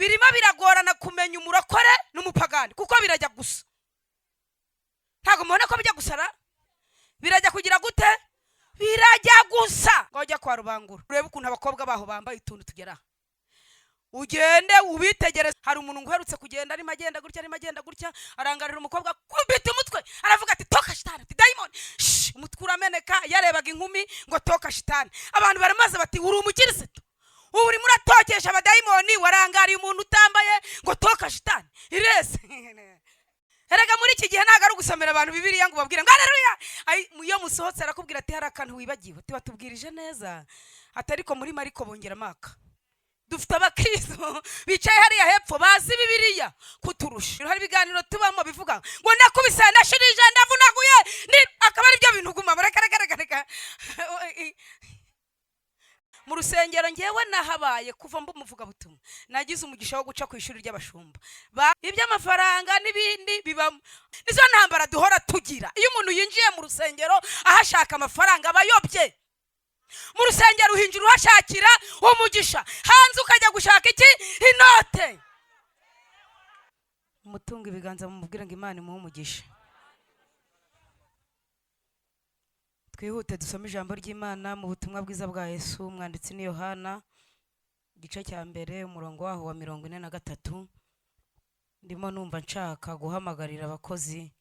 birimo biragorana kumenya umurokore n'umupagani kuko birajya gusa. Ntago mubona ko bijya gusara? Birajya kugira gute? Birajya gusa. Ngojya kwa Rubangura urebe ukuntu abakobwa baho bambaye utuntu tugera. Ugende ubitegereza. Hari umuntu nguherutse kugenda ari magenda gutya arangarira umukobwa kubita umutwe aravuga ati toka shitani, ati diamond. Umutwe urameneka yarebaga inkumi ngo toka shitani. Abantu baramaze bati uri umukirisitu, uri muratokesha abadayimoni, warangariye umuntu utambaye ngo toka shitani. Irese erega muri iki gihe ntago ari gusomera abantu Bibiliya ngo babwire ngo haleluya. Iyo musohotse arakubwira ati hari akantu wibagiwe, ati batubwirije neza atariko muri Mariko bongera maka. Dufite abakristo bicaye hariya hepfo bazi Bibiliya kuturusha. Hari ibiganiro tubamo bivuga ngo nakubise ndashirije ndavunaguye akaba ari byo bintu guma bareka. Mu rusengero ngewe nahabaye kuva mbu muvuga butumwa, nagize umugisha wo guca ku ishuri ry'abashumba. Iby'amafaranga n'ibindi biba nizo ntambara duhora tugira. Iyo umuntu yinjiye mu rusengero ahashaka amafaranga abayobye. Mu rusengero uhinjira uhashakira umugisha, hanze ukajya gushaka iki? Inote. Umutunga ibiganza mumubwira ngo Imana imuhe umugisha. Twihute dusome ijambo ry'Imana mu butumwa bwiza bwa Yesu mwanditsi ni Yohana igice cya mbere umurongo waho wa 43. Ndimo numva nshaka guhamagarira abakozi.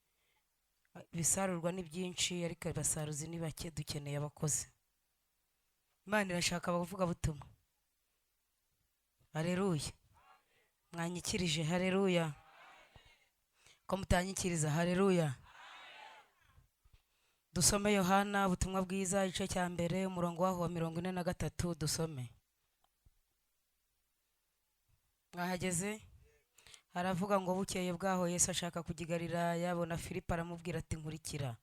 Bisarurwa ni byinshi ariko abasaruzi ni bake, dukeneye abakozi. Imana irashaka abavuga butumwa. Haleluya. Mwanyikirije haleluya. Ko mutanyikiriza haleluya. Dusome Yohana ubutumwa bwiza igice cya mbere umurongo waho wa 43 dusome. Mwahageze? Aravuga ngo bukeye bwaho Yesu ashaka kugigarira yabona Filipo aramubwira ati nkurikira.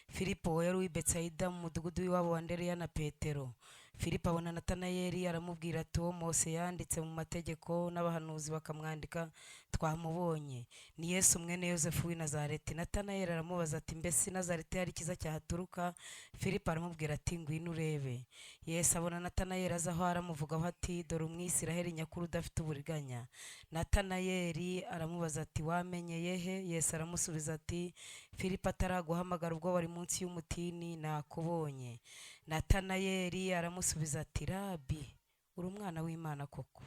Filipo yari w'Ibetsaida mu mudugudu w'iwabo wa Andereya na Petero. Filipo abona Natanayeli aramubwira ati uwo Mose yanditse mu mategeko n'abahanuzi bakamwandika twamubonye, ni Yesu mwene Yosefu w'i Nazareti. Natanayeli aramubaza ati mbese Nazareti hari kiza cyahaturuka? Filipo aramubwira ati ngwino urebe. Yesu abona Natanayeli aza aho aramuvugaho ati dore umwisiraheli nyakuri udafite uburiganya. Natanayeli aramubaza ati wamenye yehe? Yesu aramusubiza ati Filipo ataraguhamagara ubwo wari munsi y'umutini nakubonye. Natanayeli aramusubiza ati Rabi, uri umwana w'Imana koko,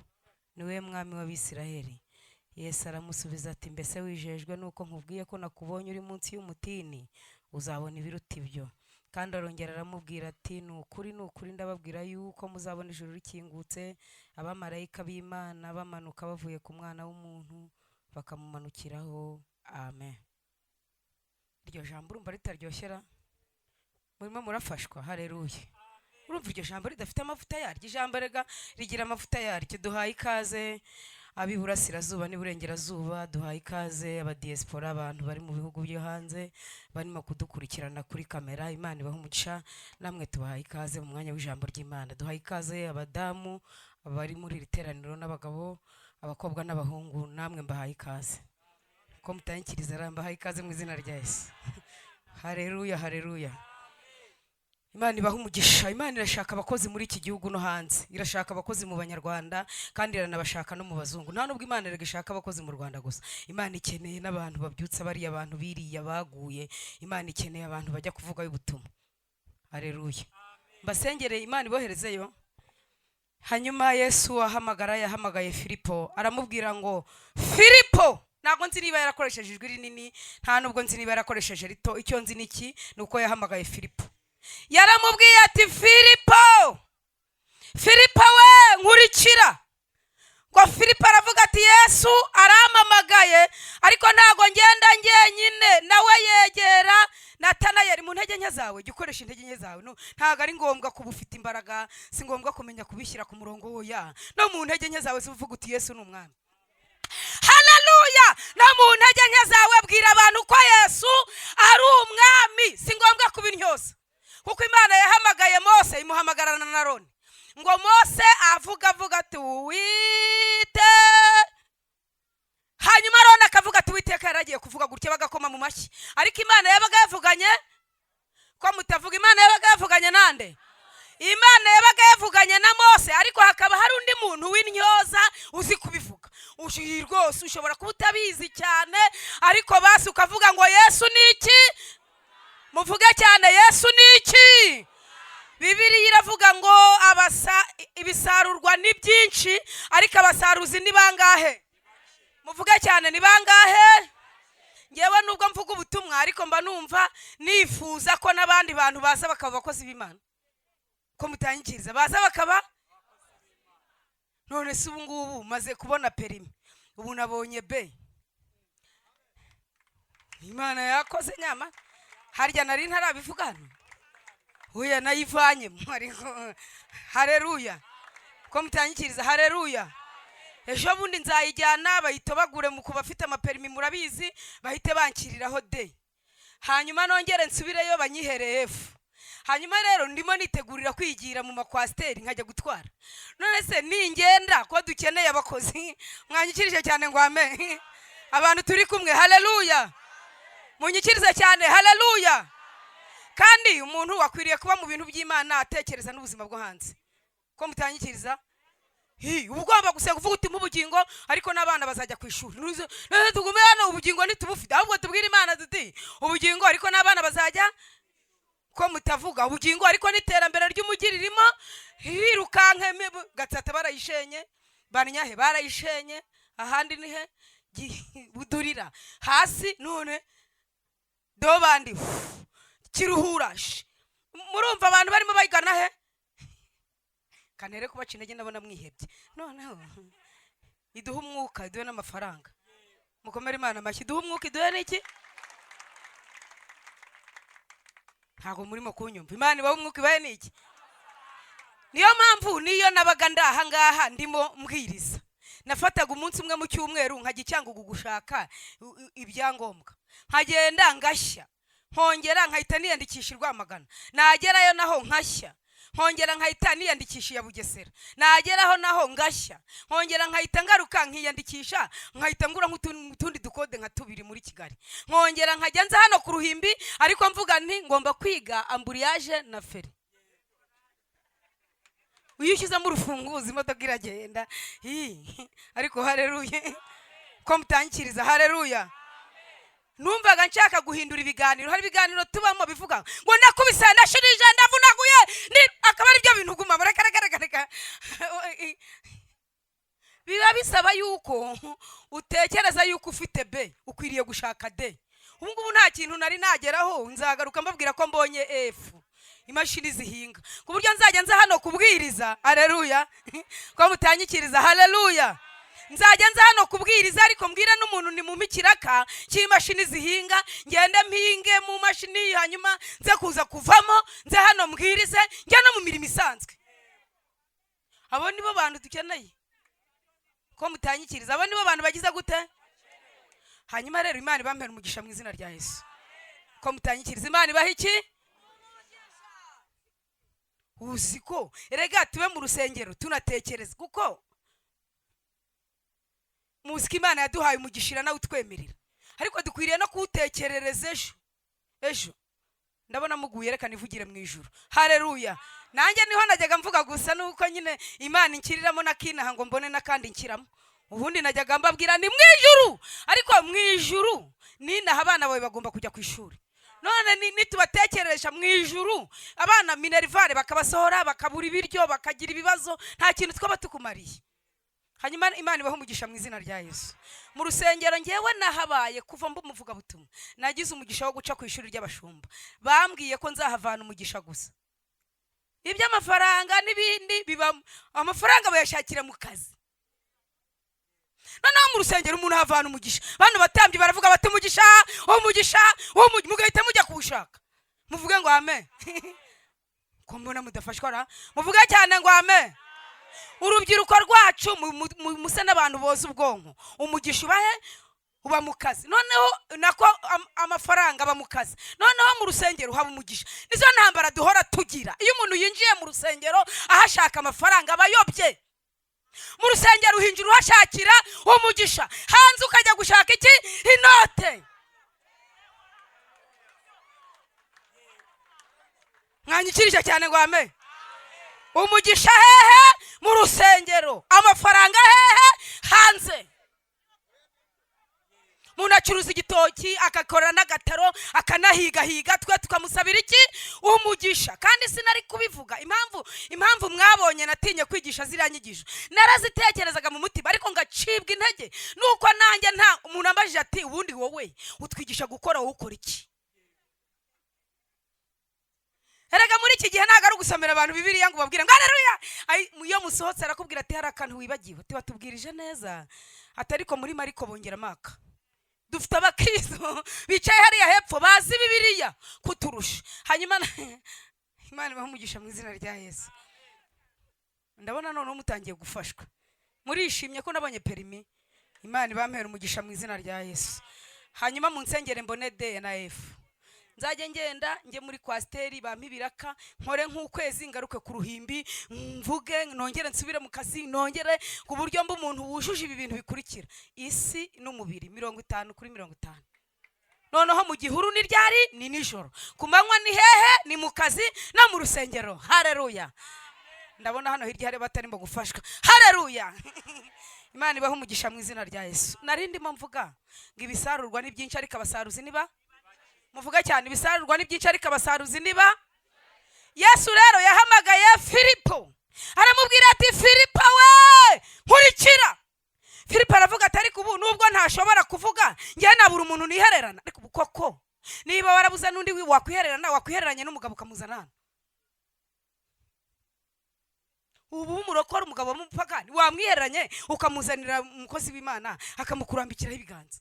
niwe mwami w'Abisiraheli. Yesu aramusubiza ati mbese wijejwe nuko nkubwiye ko nakubonye uri munsi y'umutini? Uzabona ibiruta ibyo. Kandi arongera aramubwira ati nukuri ndababwira yuko muzabona ijuru rikingutse, abamarayika b'Imana bamanuka bavuye ku mwana w'umuntu bakamumanukiraho. Amen. Iryo jambo urumva ritaryoshera? Murimo murafashwa? Haleluya. Urumva iryo jambo ridafite amavuta yaryo? Ijambo rega rigira amavuta yaryo. Duhaye ikaze ab'iburasirazuba n'iburengerazuba, duhaye ikaze abadiaspora, abantu bari mu bihugu byo hanze barimo kudukurikirana kuri kamera. Imana ibahe umugisha. Namwe tubahaye ikaze mu mwanya w'ijambo ry'Imana. Duhaye ikaze abadamu bari muri iri teraniro n'abagabo, abakobwa n'abahungu, namwe mbahaye ikaze. Ko mutanyikiriza rambahaye ikaze mu izina rya Yesu. Haleluya, haleluya. Imana ibahe umugisha. Imana irashaka abakozi muri iki gihugu no hanze. Irashaka abakozi mu Banyarwanda kandi iranabashaka no mu bazungu. Nta nubwo Imana irashaka abakozi mu Rwanda gusa. Imana ikeneye n'abantu babyutsa bari abantu biriya baguye. Imana ikeneye abantu bajya kuvuga y'ubutumwa. Haleluya. Mbasengere Imana iboherezeyo. Hanyuma Yesu yahamagaye Filipo aramubwira ngo Filipo, ntabwo nzi niba yarakoresheje ijwi rinini, nta nubwo nzi niba yarakoresheje rito. Icyo nzi niki nuko yahamagaye Filipo. Yaramubwiye ati Filipo, Filipo we nkurikira. Ngo Filipo aravuga ati Yesu arampamagaye ariko ntago ngenda njyenyine, nawe yegera Natanayeli. Mu ntege nke zawe gikoresha intege nke zawe. Ntago ari ngombwa kuba ufite imbaraga, si ngombwa kumenya kubishyira ku murongo woya. No mu ntege nke zawe uvuga uti Yesu ni umwami. Haleluya. No mu ntege nke zawe bwira abantu ko Yesu ari umwami, si ngombwa kubintyoza. Kuko Imana yahamagaye Mose imuhamagarana na Aroni. Ngo Mose avuga ati wite. Hanyuma Aroni akavuga ati Uwiteka yaragiye kuvuga gutya bagakoma mu mashyi. Ariko Imana yabaga yavuganye ko mutavuga. Imana yabaga yavuganye nande? Imana yabaga yavuganye na Mose, ariko hakaba hari undi muntu w'intyoza uzi kubivuga. rwose ushobora kuba utabizi cyane, ariko basi ukavuga ngo Yesu ni iki? Muvuge cyane, Yesu ni iki? Bibiliya iravuga ngo ibisarurwa ni byinshi, ariko abasaruzi ni bangahe? Muvuge cyane, ni bangahe? Ngewe nubwo mvuga ubutumwa, ariko mba numva nifuza ko n'abandi bantu baza bakaba abakozi b'Imana, ko mutanyikiriza baza bakaba. None se ubu ngubu maze kubona perimi, ubu nabonye B. Imana yakoze nyama, harya nari ntarabivuga hano, oya nayivanyemo, ariko haleluya, ko mutanyikiriza, haleluya. Ejo bundi nzayijyana bayitobagure mu kuba afite amaperimi, murabizi, bahite bankiriraho D, hanyuma nongere nsubireyo banyihere F. Hanyuma rero ndimo nitegurira kwigira mu makwasteri nkajya gutwara. None se ningenda ko dukeneye abakozi, mwanyikirije cyane ngo amen. Abantu turi kumwe, haleluya, munyikirize cyane, haleluya. Kandi umuntu wakwiriye kuba mu bintu by'Imana atekereza n'ubuzima bwo hanze, ko mutanyikiriza. Ugomba gusenga uvuga uti mu bugingo, ariko n'abana bazajya ku ishuri. Tugume hano ubugingo ntitubufite, ahubwo tubwire Imana duti ubugingo, ariko n'abana bazajya. Ko mutavuga ubugingo, ariko n'iterambere ry'umujyi ririmo rirukanke. Gatsata barayishenye, Banyahe barayishenye, ahandi nihe budurira hasi, none dobandi Kiruhura. Murumva abantu barimo bayigana he? Kanere kubaca intege, ndabona mwihebye. Noneho iduha umwuka, iduhe n'amafaranga. Mukomere Imana amashyi, iduha umwuka, iduhe n'iki? Ntago murimo kunyumva. Imana ibahe umwuka, ibahe n'iki? Niyo mpamvu niyo nabaga ndaha ngaha ndimo mbwiriza, nafataga umunsi umwe mu cyumweru nkajya icyangugu gushaka ibyangombwa, nkagenda ngashya, nkongera nkahita niyandikisha Rwamagana, nagerayo naho nkashya, nkongera nkahita niyandikisha ya Bugesera, nageraho naho ngashya, nkongera nkahita ngaruka nkiyandikisha, nkahita ngura nk'utundi dukode nka 2 muri Kigali, nkongera nkajya nza hano ku Ruhimbi, ariko mvuga nti ngomba kwiga amburiyaje na feri. Uyushyize mu rufunguzo imodoka iragenda, ariko haleluya, ko mutanyikiriza, haleluya. Numvaga nshaka guhindura ibiganiro, hari ibiganiro tubamo bivuga ngo nakubise ndashirije ndavunaguye, akaba ari byo bintu guma bareka. Biba bisaba yuko utekereza yuko ufite B, ukwiriye gushaka D. Ubu ngubu nta kintu nari nageraho, nzagaruka mbabwira ko mbonye F, imashini zihinga, ku buryo nzajya nza hano kubwiriza, haleluya, ko mutanyikiriza, haleluya. Nzajya nza hano kubwiriza, ariko mbwira n'umuntu ni mu mikiraka cy'imashini zihinga, ngende mpinge mu mashini, hanyuma nze kuza kuvamo, nze hano mbwirize, njya no mu mirimo isanzwe. Abo nibo bantu dukeneye, ko mutanyikiriza, abo nibo bantu bagize gute? Hanyuma rero Imana ibampera umugisha mu izina rya Yesu, ko mutanyikiriza. Imana ibaha iki? Uziko erega tube mu rusengero tunatekereza, kuko muziki Imana yaduhaye umugishira nawe utwemerera, ariko dukwiriye no kuwutekerereza ejo. Ndabona muguye, reka nivugire mu ijuru, haleluya. Nanjye niho najyaga mvuga gusa, nuko nyine Imana inkiriramo nakinaha ngo mbone nakandi nkiramo. Ubundi najyaga mbabwira ni mu ijuru, ariko mu ijuru ninaha abana bawe bagomba kujya ku ishuri. None nitubatekereresha mu ijuru, abana minerivare bakabasohora, bakabura ibiryo, bakagira ibibazo, nta kintu twaba tukumariye. Hanyuma Imana ibahe umugisha mu izina rya Yesu. Mu rusengero ngewe nahabaye kuva mbumuvuga butumwa, nagize umugisha wo guca ku ishuri ry'abashumba. Bambwiye ko nzahavana umugisha gusa, iby'amafaranga n'ibindi biba amafaranga bayashakira mu kazi. Noneho mu rusengero umuntu havana umugisha, bano batambyi baravuga bati umugisha, mugahita mujya kuwushaka, muvuge ngo amen. Ko mbona mudafashwa, muvuge cyane ngo amen. Urubyiruko rwacu musa n'abantu boza ubwonko, umugisha uba mu kazi, noneho nako amafaranga aba mu kazi, noneho mu rusengero haba umugisha. Nizo ntambara duhora tugira. Iyo umuntu yinjiye mu rusengero ahashaka amafaranga abayobye, mu rusengero uhinjira uhashakira umugisha, hanze ukajya gushaka iki? Inote. Mwanyikirije cyane ngo amen. Umugisha hehe? Mu rusengero. Amafaranga hehe? Hanze. agacuruza igitoki, agakora n'agataro, akanahigahiga, twe tukamusabira iki? Umugisha. Kandi sinari kubivuga impamvu mwabonye natinye kwigisha ziriya nyigisho, narazitekerezaga mu mutima ariko ngacibwa intege nuko nanjye nta umuntu ambajije ati ubundi wowe utwigisha gukora, wowe ukora iki? Erega muri iki gihe ntago ari ugusomera abantu Bibiliya ngo babwire ngo haleluya. Iyo musohotse arakubwira ati hari akantu wibagiwe, ati batubwirije neza, atariko muri Mariko bongera maka. Dufite abakristo bicaye hariya hepfo bazi Bibiliya kuturusha. Hanyuma Imana ibamugisha mu izina rya Yesu. Ndabona none mutangiye gufashwa, murishimye ko nabonye perimi. Imana ibampera umugisha mu izina rya Yesu. Hanyuma mu nsengere mbone D na F, nzajye ngenda nge muri kwasteri bampa ibiraka, nkore nk'ukwezi, ngaruke ku ruhimbi, mvuge, nongere nsubire mu kazi, nongere, ku buryo mba umuntu wujuje ibi bintu bikurikira: isi n'umubiri 50/50. Noneho mu gihuru ni ryari? Ni nijoro. Ku manywa ni hehe? Ni mu kazi no mu rusengero. Haleluya. Ndabona hano hirya hari batarimo gufashwa. Haleluya. Imana ibaho umugisha mu izina rya Yesu. Narindimo mvuga ngo ibisarurwa ni byinshi ariko abasaruzi niba, muvuga cyane, ibisarurwa ni byinshi ariko abasaruzi niba. Yesu rero yahamagaye Filipo, aramubwira ati Filipo we nkurikira. Filipo aravuga ati ariko ubu nubwo ntashobora kuvuga, ngiye nabura umuntu nihererana. Ariko koko niba warabuza n'undi wakwihereranye n'umugabo ukamuzana, ubu murokora umugabo w'umupagani wamwihereranye ukamuzanira umukozi w'Imana akamukurambikiraho ibiganza?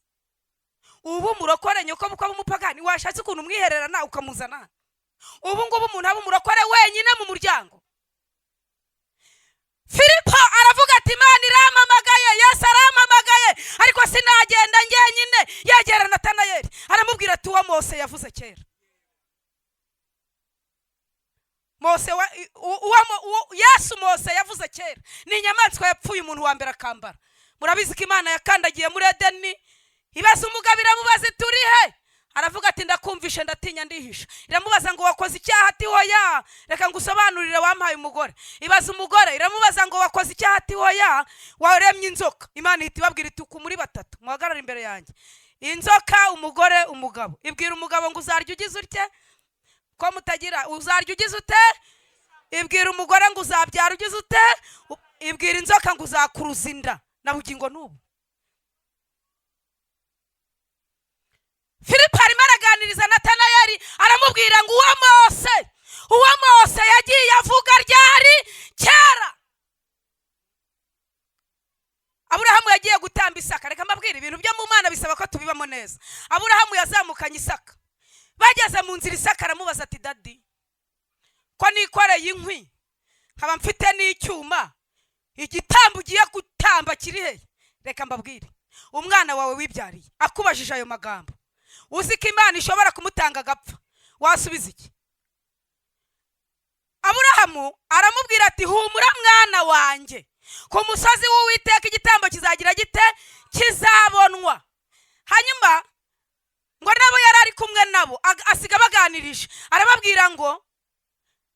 Ubu murokore nyoko bukwa b'umupagani washatse ukuntu umwihererana ukamuzana? Ubu ngubu umuntu aba umurokore wenyine mu muryango. Filipo aravuga ati Imana irampamagaye, Yesu arampamagaye, ariko sinagenda njyenyine. Yegera Natanayeli aramubwira ati uwo Mose yavuze kera. Yesu Mose yavuze kera ni inyamaswa yapfuye umuntu wa mbere akambara. Murabizi ko Imana yakandagiye muri Edeni, ibaza umugabo iramubaza turi he? Aravuga ati ndakumvishe ndatinya ndihisha. Iramubaza ngo wakoze icyaha? Ati hoya, reka ngusobanurire wampaye umugore. Ibaza umugore iramubaza ngo wakoze icyaha? Ati hoya, waremye inzoka. Imana ihita ibabwira iti ku muri batatu muhagarara imbere yanjye: inzoka, umugore, umugabo. Ibwira umugabo ngo uzarya ugize utye, ko mutagira uzarya ugize ute. Ibwira umugore ngo uzabyara ugize ute. Ibwira inzoka ngo uzakuruza inda na bugingo n'ubu. Filipo arimo araganiriza Natanayeli, aramubwira ngo uwo Mose yagiye avuga ryari? Kera. Aburahamu yagiye gutamba Isaka. Reka mbabwire ibintu byo mu Mana bisaba ko tubibamo neza. Aburahamu yazamukanye Isaka, bageze mu nzira Isaka aramubaza ati dadi, ko nikoreye inkwi nkaba mfite n'icyuma, igitambo ugiye gutamba kiri he? Reka mbabwire, umwana wawe wibyariye akubajije ayo magambo, uzi ko Imana ishobora kumutanga agapfa, wasubiza iki? Aburahamu aramubwira ati humura mwana wanjye, ku musozi w'Uwiteka igitambo kizagira gite? Kizabonwa. Hanyuma ngo nabo yari ari kumwe nabo asiga baganirije, arababwira ngo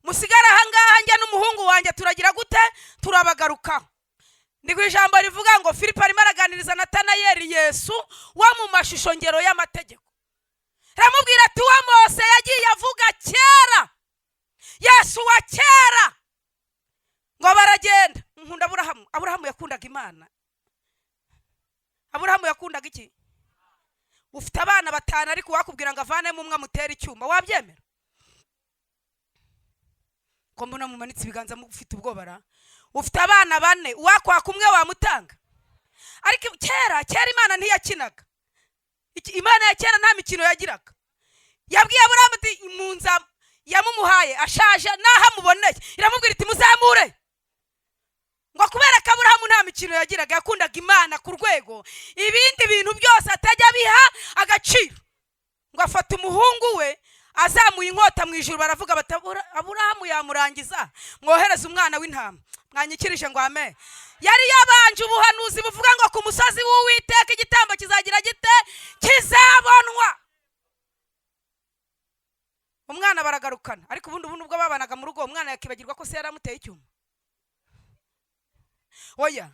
musigara ahangaha njye n'umuhungu wanjye turagira gute? Turabagarukaho. Ndi ku ijambo rivuga ngo Filipo arimo araganiriza Natanayeli Yesu wa mu mashusho ngero y'amategeko. Aramubwira ati uwo Mose yagiye avuga kera, Yesu wa kera. Ngo baragenda. Nkunda Aburahamu. Aburahamu yakundaga Imana. Aburahamu yakundaga iki? Ufite abana 5 ariko wakubwira ngo avanemo umwe amutera icyuma, wabyemera? Ko mbona mumanitse ibiganza mufite ubwobara. Ufite abana 4 wakwaka umwe wamutanga? Ariko kera Imana ntiyakinaga. Imana ya kera nta mikino yagiraga. Yabwiye Aburahamu ati munza yamumuhaye ashaje naha muboneye, iramubwira iti muzamure. Ngo kubera ko Aburahamu nta mikino yagiraga, yakundaga Imana ku rwego ibindi bintu byose atajya biha agaciro. Ngo afata umuhungu we azamuye inkota mu ijuru, baravuga bati Aburahamu yamurangiza, mwohereza umwana w'intama. Mwanyikirije ngo amen. Yari yabanje ubuhanuzi buvuga ngo ku musozi w'Uwiteka igitambo kizagira gite? Kizabonwa. Umwana baragarukana, ariko ubundi ubwo babanaga mu rugo umwana yakibagirwa ko se yaramuteye icyuma. Oya,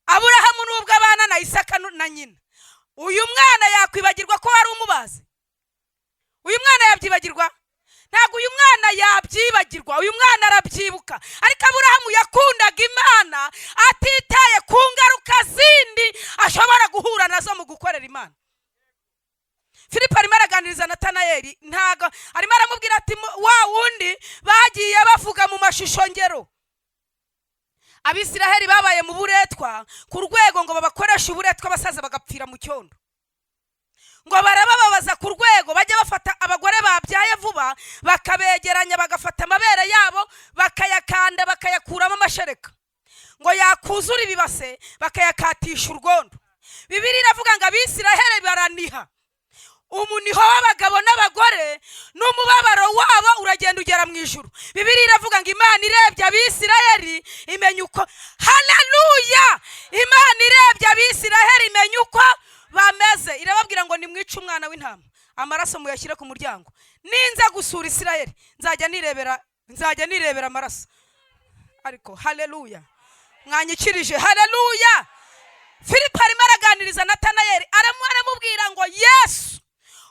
Aburahamu nubwo abana na Isaka na nyina, uyu mwana yakwibagirwa ko wari umubazi? Uyu mwana yabyibagirwa? Ntabwo uyu mwana yabyibagirwa, uyu mwana arabyibuka. Ariko Aburahamu yakundaga Imana atitaye ku ngaruka zindi ashobora guhura nazo mu gukorera Imana. Filipo arimo araganiriza Natanayeli, ntago arimo aramubwira ati wa wundi bagiye bavuga mu mashusho ngero. Abisiraheli babaye mu buretwa ku rwego ngo babakoresha uburetwa abasaza bagapfira mu cyondo. Ngo barabababaza ku rwego bajya bafata abagore babyaye vuba bakabegeranya bagafata amabere yabo bakayakanda bakayakuramo amashereka. Ngo yakuzura ibibase bakayakatisha urwondo. Bibiliya iravuga ngo Abisiraheli baraniha. Umuniho w'abagabo n'abagore n'umubabaro wabo uragenda ugera mu ijuru. Bibiliya iravuga ngo Imana irebye Abisiraheli imenya uko, haleluya, Imana irebye Abisiraheli imenya uko bameze. Irababwira ngo nimwice umwana w'intama, amaraso muyashyire ku muryango. Ninza gusura Isiraheli nzajya nirebera amaraso. Ariko haleluya, mwanyikirije, haleluya. Filipo arimo araganiriza Natanayeli, aramubwira ngo Yesu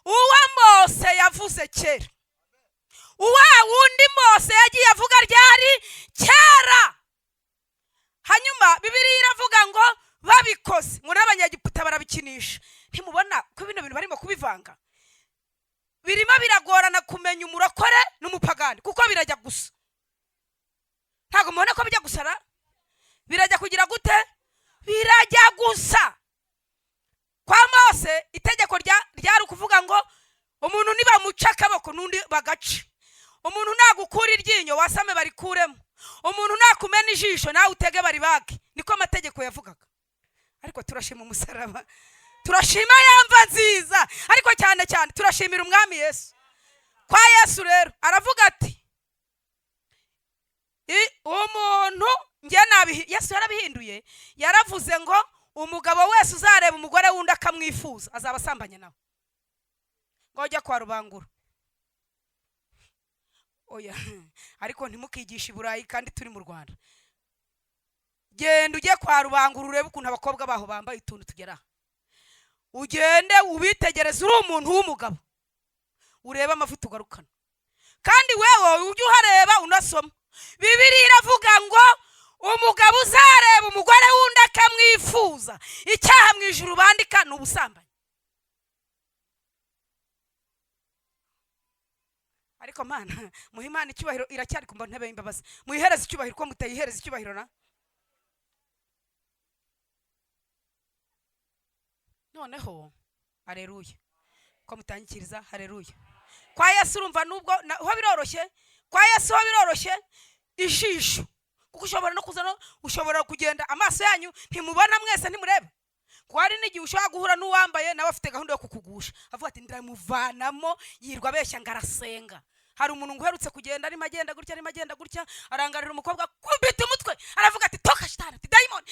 uwa Mose yavuze kera, uwa wundi Mose yagiye avuga ryari kera. Hanyuma Bibiliya iravuga ngo babikoze ngo n'Abanyegiputa barabikinisha. Ntimubona ko bino bintu barimo kubivanga? Birimo biragorana kumenya umurokore n'umupagani kuko birajya gusa. Ntago mubona ko bijya gusara? Birajya kugira gute? Birajya gusa. Kwa Mose itegeko ryari ukuvuga ngo umuntu nibamuca akaboko n'undi bagaca. Umuntu nagukura iryinyo wasame barikuremo. Umuntu nakumena ijisho nawe utege baribage. Niko amategeko yavugaga. Ariko turashima umusaraba, turashima yamva nziza, ariko cyane cyane turashimira umwami Yesu. Kwa Yesu rero aravuga ati umuntu Yesu yarabihinduye, yaravuze ngo umugabo wese uzareba umugore wundi akamwifuza azaba asambanye nawe. Ngo jya kwa Rubangura. Oya, ariko ntimukigisha i Burayi kandi turi mu Rwanda. Genda ujye kwa Rubangura urebe ukuntu abakobwa baho bambaye utuntu tugera. Ugende ubitegereze, uri umuntu w'umugabo urebe amavuta ugarukana. Kandi wewe ujye uhareba unasoma. Bibiliya iravuga ngo umugabo uzareba umugore wundi akamwifuza icyaha mu ijuru bandika n'ubusambanyi. Ariko mana muhimana icyubahiro iracyari ku ntebe y'imbabazi. Muyihereze icyubahiro ko mutayihereza icyubahiro na. Noneho haleluya, ko mutangikiriza haleluya. Kwa Yesu urumva nubwo ho biroroshye, kwa Yesu ho biroroshye ijisho kuko ushobora no kuzana, ushobora kugenda amaso yanyu ntimubona mwese ntimurebe. Ko hari n'igihe ushobora guhura n'uwambaye nawe afite gahunda yo kukugusha avuga ati ndamuvanamo yirwa abeshya ngarasenga. Hari umuntu nguherutse kugenda ari magenda gutya arangarira umukobwa kubita umutwe aravuga ati toka shitani, ati diamond,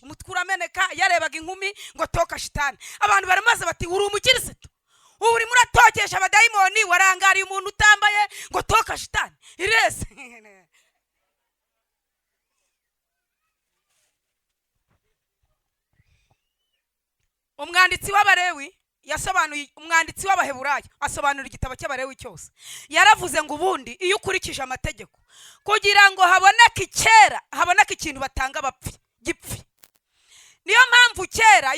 umutwe urameneka. Yarebaga inkumi ngo toka shitani. Abantu baramaze bati uri umukirisitu, uri muratokesha abadayimoni, warangariye umuntu utambaye ngo toka shitani irese. Umwanditsi w'Abalewi yasobanuye, umwanditsi w'Abaheburayo asobanura igitabo cy'Abalewi cyose. Yaravuze ngo ubundi iyo ukurikije amategeko kugira ngo haboneke kera, haboneke ikintu batanga bapfi gipfi. Niyo mpamvu kera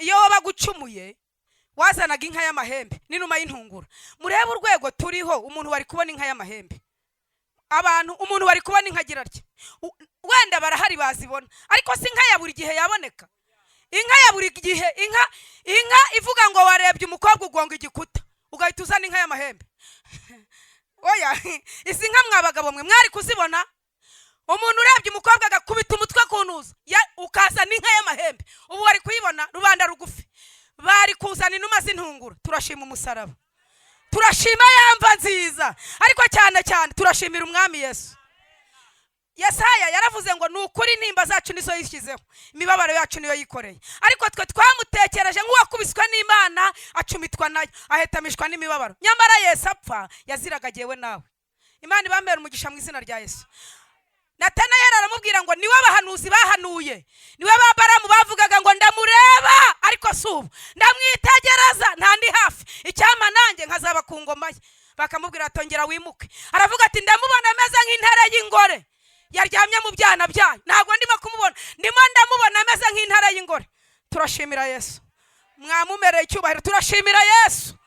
iyo wabagucumuye wazanaga inka y'amahembe n'inuma y'intungura. Murebe urwego turiho, umuntu wari kubona inka y'amahembe, abantu umuntu wari kubona inka agira atya. Wenda barahari bazibona, ariko si inka ya buri gihe yaboneka. Inka ya buri gihe, inka ivuga ngo warebye umukobwa ugonga igikuta ugahita uzana inka y'amahembe. Oya, izi nka mwabagabo mwe mwari kuzibona? Umuntu urebye umukobwa agakubita umutwe ku ntuza ukazana inka y'amahembe, ubu wari kuyibona? Rubanda rugufi bari kuzana inuma z'intungura. Turashima umusaraba, turashima yamva nziza, ariko cyane cyane turashimira umwami Yesu. Yesaya yaravuze ngo nukuri nimba zacu nizo yishyizeho, imibabaro yacu niyo yikoreye, ariko twe twamutekereje nk'uwakubiswe n'Imana acumitwa nayo ahetamishwa n'imibabaro. Nyamara Yesu apfa yaziraga jewe nawe. Imana ibambera umugisha mu izina rya Yesu. Natanayeli aramubwira ngo niwe abahanuzi bahanuye, niwe ba Baramu bavugaga ngo ndamureba ariko subu ndamwitegereza ntandi hafi, icyama nanjye nkazaba ku ngoma ye. Bakamubwira atongera wimuke. Aravuga ati ndamubona ameze nk'intare y'ingore yaryamye mu byana byayo. Ntabwo ndimo kumubona, ndimo ndamubona ameze nk'intare y'ingore. Turashimira Yesu, mwamumereye icyubahiro, turashimira Yesu.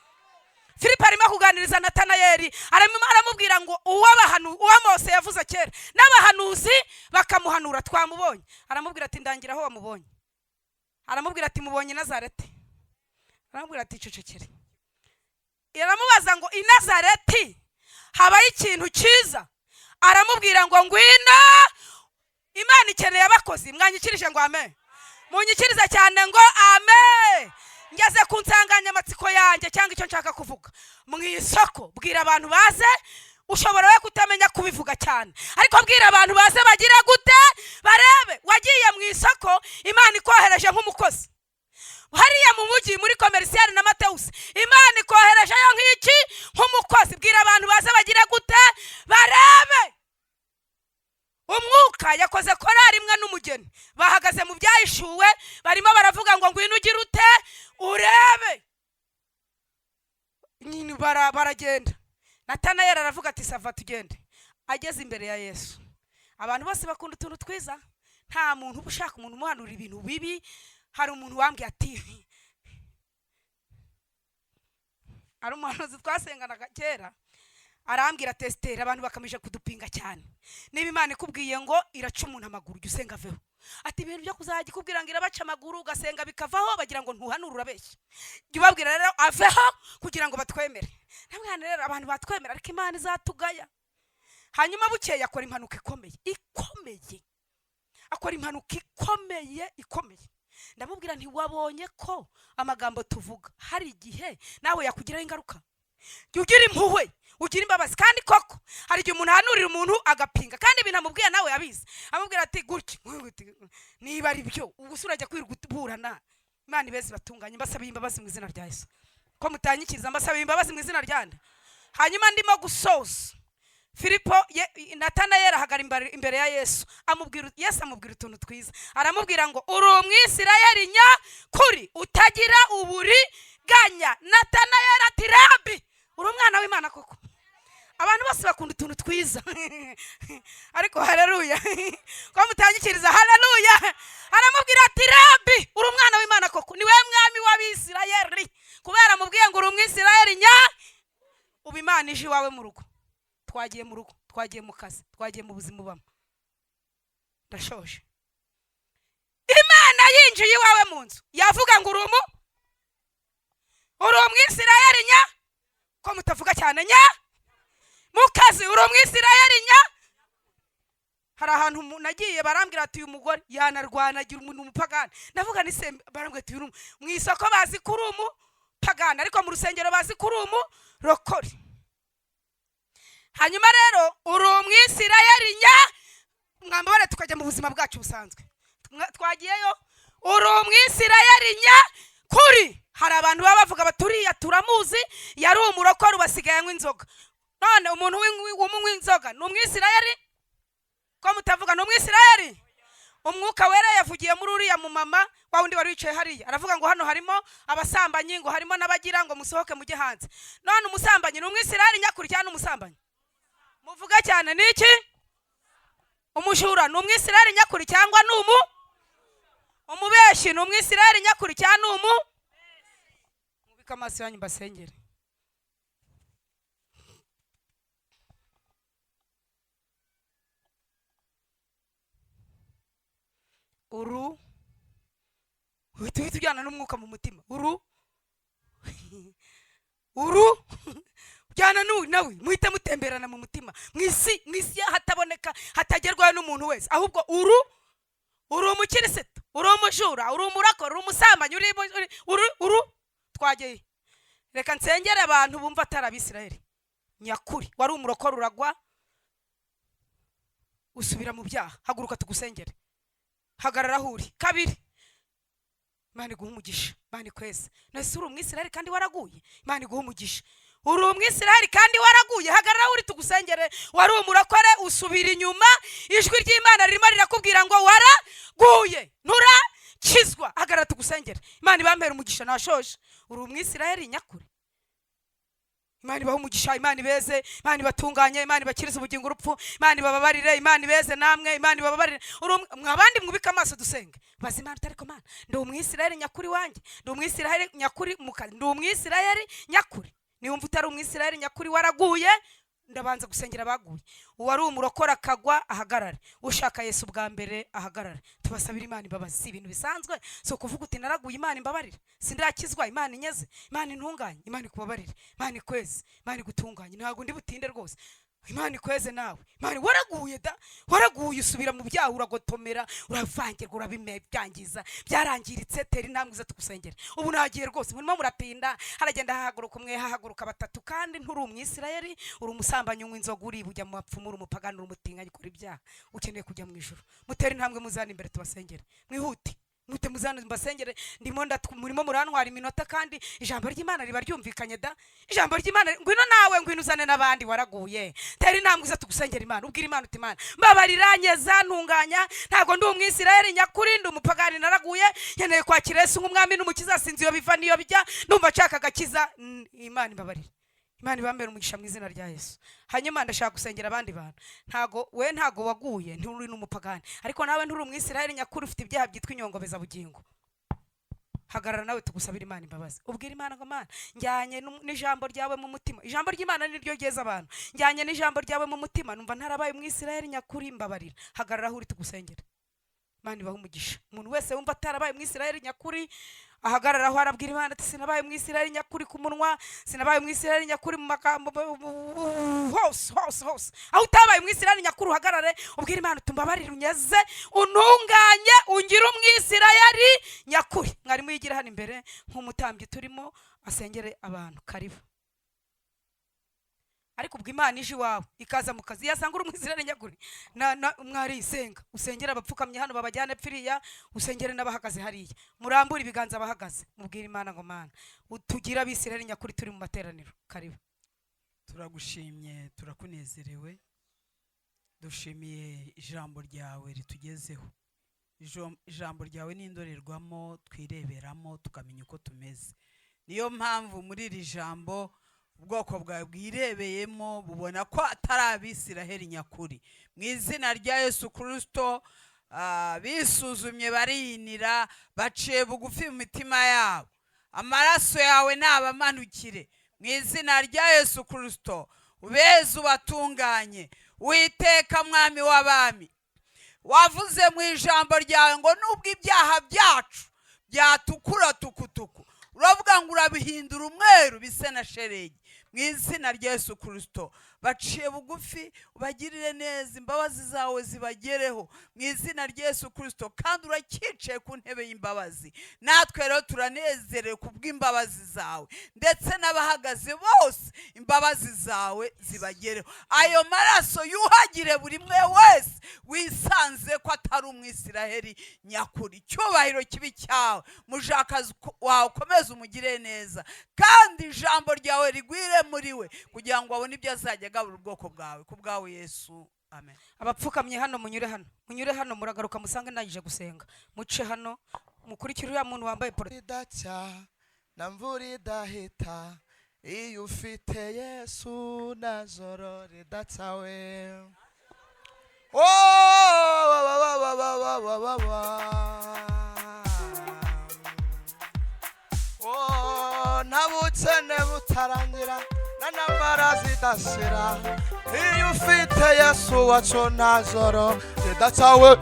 Filipo arimo kuganiriza Natanayeli, aramubwira ngo uwa Mose yavuze kera n'abahanuzi bakamuhanura twamubonye. Aramubwira ati ndangira aho wamubonye. Aramubwira ati mubonye Nazareti. Aramubwira ati cecekere. Aramubaza ngo i Nazareti habaye ikintu cyiza. Aramubwira ngo ngwino, Imana ikeneye abakozi. Mwanyikirije ngo amen. Munyikirize cyane ngo amen. Ngeze ku nsanganyamatsiko yanjye cyangwa icyo nshaka kuvuga. Mu isoko bwira abantu baze, ushobora we kutamenya kubivuga cyane, ariko bwira abantu baze bagira gute barebe. Wagiye mu isoko, Imana ikohereje nk'umukozi. Hariya mu mujyi muri Commercial na Mateus, Imana ikohereje yo nk'iki nk'umukozi. Bwira abantu baze bagira gute barebe. Umwuka yakoze korari imwe n'umugeni, bahagaze mu byahishuwe, barimo baravuga ngo ngwino ugira ute urebe. Nyine baragenda. Natanayeli aravuga ati sava tugende. Ageze imbere ya Yesu. Abantu bose bakunda utuntu twiza, nta muntu ushaka umuntu umuhanura ibintu bibi. Hari umuntu wambwiye ati, ari umuhanuzi twasenganaga kera, arambwira Tesiteri, abantu bakamije kudupinga cyane. Niba Imana ikubwiye ngo iraca umuntu amaguru, jya usenga aveho. Ati ibintu byo kuzajya ikubwira ngo irabaca amaguru ugasenga bikavaho, bagira ngo ntuhanura urabeshya. Jya ubabwira rero aveho kugira ngo batwemere. Namwana rero abantu batwemera ariko Imana izatugaya. Hanyuma bukeye akora impanuka ikomeye. Akora impanuka ikomeye. Ndamubwira nti wabonye ko amagambo tuvuga hari igihe nawe yakugiraho ingaruka. Jya ugira impuhwe, ugira imbabazi. Kandi koko hari igihe umuntu ahanurira umuntu agapinga, kandi ibintu amubwiye nawe yabizi. Amubwira ati gutya niba ari byo ubusura ajya kwirguburana. Imana ibeze batunganye. Mbasabiye imbabazi mu izina rya Yesu. Ko mutanyikiriza mbasabiye imbabazi mu izina ryande. Hanyuma ndimo gusoza, Filipo Natanayeli ahagara imbere ya Yesu. Yesu amubwira utuntu twiza. Aramubwira ngo uri Umwisirayeli nyakuri utagira uburiganya. Natanayeli ati Rabi, uri umwana w'Imana koko. Abantu bose bakunda utuntu twiza. Ariko haleluya. Ko mutanyikiriza haleluya. Aramubwira ati Rabi, uri umwana w'Imana koko. Niwe mwami w'Abisirayeli. Kubera amubwiye ngo uri Umwisirayeli ubu Imana ije iwawe mu rugo. Twagiye mu rugo, twagiye mu kazi, twagiye mu buzima ubamo. Ndashoje. Imana yinjiye iwawe mu nzu, yavuga ngo uri Umwisirayeli ko mutavuga cyane mu kazi uri Umwisirayeli Hari ahantu nagiye barambwira ati uyu mugore yanarwana agira umuntu umupagani. Ndavuga ni se barambwira ati mu isoko bazi kuri umupagani, ariko mu rusengero bazi kuri umurokore. Hanyuma rero uri Umwisirayeli mwambare tukajya mu buzima bwacu busanzwe. Twagiyeyo uri Umwisirayeli kuri. Hari abantu baba bavuga baturiya turamuzi yari umurokore ubasigaye nk'inzoga. None umuntu w'inzoga ni Umwisirayeli? Ko mutavuga ni Umwisirayeli? Umwuka wera yavugiye muri uriya mu mama wa wundi wari wicaye hariya. Aravuga ngo hano harimo abasambanyi, ngo harimo n'abagira ngo musohoke mujye hanze. None umusambanyi ni Umwisirayeli nyakuri cyane umusambanyi? Muvuga cyane niki? Umujura ni Umwisirayeli nyakuri cyangwa ni umubeshi? Ni Umwisirayeli nyakuri cyangwa ni mubika amaso yanyu mbasengere. Tujyana n'umwuka mu mutima. Jyana nawe muhite mutemberana mu mutima. Mwisi hataboneka hatagerwayo n'umuntu wese. Ahubwo uri umukirisitu, uri umujura, uri umurakora, uri umusambanyi, uri twagiye. Reka nsengere abantu bumva atari Abisirayeli nyakuri. Wari umurokora uragwa usubira mu byaha. Haguruka tugusengere. Hagarara huri. Kabiri, Imana iguha umugisha. Imana ikweze. Nese uri Umwisirayeli kandi waraguye. Imana iguha umugisha. uri umwisiraheli kandi waraguye, hagarara uri tugusengere. Wari umurokore usubira inyuma, ijwi ry'Imana ririmo rirakubwira ngo waraguye nturakizwa, hagarara tugusengere. Imana ibampera umugisha, nashoje. Uri umwisiraheli nyakuri. Imana ibaha umugisha, Imana ibeze, Imana ibatunganye, Imana ibakiriza ubugingo urupfu, Imana ibababarire, Imana ibeze namwe, Imana ibababarire. Mwabandi mwubika amaso dusenge. Bazi Imana utariko Mana, ndi umwisiraheli nyakuri wanjye, ndi umwisiraheli nyakuri mukari, ndi umwisiraheli nyakuri. Niwumva utari umwisiraheli nyakuri waraguye, ndabanza gusengera abaguye. Uwari umurokora akagwa ahagarare, ushaka Yesu bwa mbere ahagarare. Tubasabira Imana imbabazi, si ibintu bisanzwe. So kuvuga uti naraguye, Imana imbabarire, sindakizwa, Imana inyeze, Imana intunganye, Imana ikubabarire, Imana ikweze, Imana igutunganye. Ntago ndi butinde rwose. Imana ikweze nawe. Imana waraguye da, waraguye usubira mu byaha, uragotomera, uravangirwa, urabimebyangiza, byarangiritse. Tera intambwe za tugusengera. Ubu nagiye rwose, murimo muratinda, haragenda hahaguruka umwe, hahaguruka batatu, kandi nturi umwisiraheli, uri umusambanyi, unywa inzoga, uri bujya mu bapfumu, uri umupagani, uri umutinganyi, ukora ibyaha, ukeneye kujya mu ijuru. Mutera intambwe muzana imbere tubasengere. Mwihute mute muzana mbasengere. Ndimo murimo murantwara iminota, kandi ijambo ry'Imana riba ryumvikanye da. Ijambo ry'Imana, ngwino nawe, ngwino uzane nabandi waraguye. Tera intambwe za tugusengera Imana, ubwira Imana uti Imana mbabariranye, zantunganya, ntago ndi umwisiraheli nyakuri, ndi umupagani, naraguye, nkeneye kwakira Yesu nk'umwami n'umukiza, sinzi iyo biva niyo bijya, ndumva nshaka agakiza. Imana imbabarire, Imana ibambere umugisha mu izina rya Yesu. Hanyuma ndashaka gusengera abandi bantu. Ntago waguye, nturi n'umupagani, ariko nawe nturi umwisiraheli nyakuri, ufite ibyaha byitwa inyongobeza bugingo. Hagarara nawe tugusabira Imana imbabazi. Ubwira Imana ngo Mana, njyanye n'ijambo ryawe mu mutima. Ijambo ry'Imana niryo ryeza abantu. Njyanye n'ijambo ryawe mu mutima, numva ntarabaye umwisiraheli nyakuri, mbabarira. Hagarara aho uri tugusengera. Imana ibaha umugisha. Umuntu wese wumva atarabaye umwisiraheli nyakuri, ahagarara aho arabwira Imana ati sinabaye umwisiraheli nyakuri ku munwa, sinabaye umwisiraheli nyakuri mu magambo, hose. Aho utabaye umwisiraheli nyakuri uhagarare, ubwira Imana utumbabarire, unyeze, untunganye, ungire umwisiraheli nyakuri. Mwarimu yigira hano imbere nk'umutambyi turimo asengere abantu. Karibu. Ariko ubwo Imana ije iwawe ikaza mu kazi, yasanga uri umwisiraheli nyakuri, mwari isenga, usengera abapfukamye hano babajyane pfiriya, usengere n'abahagaze hariya, murambure ibiganza abahagaze, mubwire Imana ngo Mana utugira abisiraheli nyakuri turi mu materaniro. Karibu. Turagushimye, turakunezerewe, dushimiye ijambo ryawe ritugezeho. Ijambo ryawe ni indorerwamo twireberamo tukamenya uko tumeze. Niyo mpamvu muri iri jambo ubwoko bwawe bwirebeyemo bubona ko atari abisiraheli nyakuri. Mu izina rya Yesu Kristo, bisuzumye bariyinira, baciye bugufi mu mitima yabo, amaraso yawe nabamanukire. Mu izina rya Yesu Kristo, ubeze ubatunganye. Uwiteka mwami w'abami, wavuze mu ijambo ryawe ngo nubwo ibyaha byacu byatukura tukutuku, uravuga ngo urabihindura umweru bise na sheregi. Mu izina rya Yesu Kristo, baciye bugufi, ubagirire neza, imbabazi zawe zibagereho. Mu izina rya Yesu Kristo, kandi urakicaye ku ntebe y'imbabazi. Natwe rero turanezerewe kubw'imbabazi zawe, ndetse n'abahagaze bose imbabazi zawe zibagereho. Ayo maraso yuhagire buri mwe wese wisanze ko atari umwisiraheli nyakuri. Cyubahiro kibi cyawe, mujakazi wawe ukomeze umugire neza, kandi ijambo ryawe rigwire muri we, kugira ngo abone ibyo azajya agabura ubwoko bwawe. Ku bwawe Yesu, amen. Abapfukamye hano munyure hano, muragaruka musange nagije gusenga, muce hano, mukurikire uriya muntu wambaye idaca na mvura idahita, iyo ufite Yesu na joro ridaca we. Nta bukene butarangira, na ntambara zidashira, iyo ufite Yesu wacu na joro ridaca we.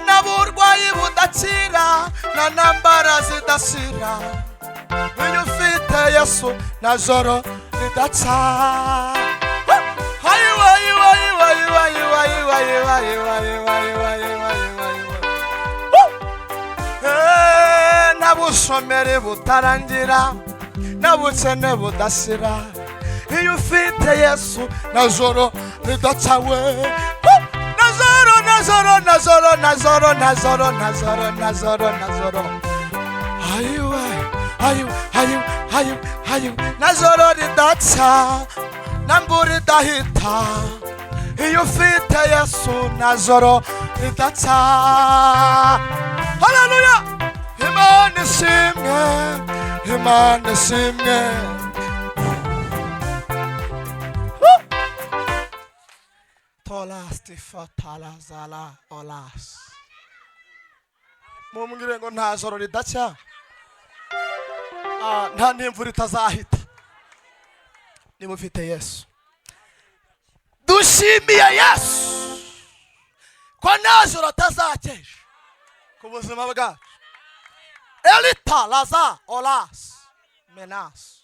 Naburwayi budakira, na ntambara zidashira, iyo ufite Yesu na joro ridaca. Nabushomeri butarangira, nabukene budashira, iyo ufite Yesu na joro ridaca we. Na Nazoro, Nazoro, Nazoro, Nazoro, Nazoro, Nazoro, Nazoro. Ayu, Nazoro ridatsa, namburi dahita. Iyo ufite Yesu, Nazoro ridatsa. Hallelujah. Imana ishimwe, Imana ishimwe. Tolas tifatala zala olas. Mumbwire ngo nta joro ridacya, nta n'imvura itazahita niba ufite Yesu. Dushimiye Yesu ko nta joro atazakesha ku buzima bwacu. Elita laza olas menas.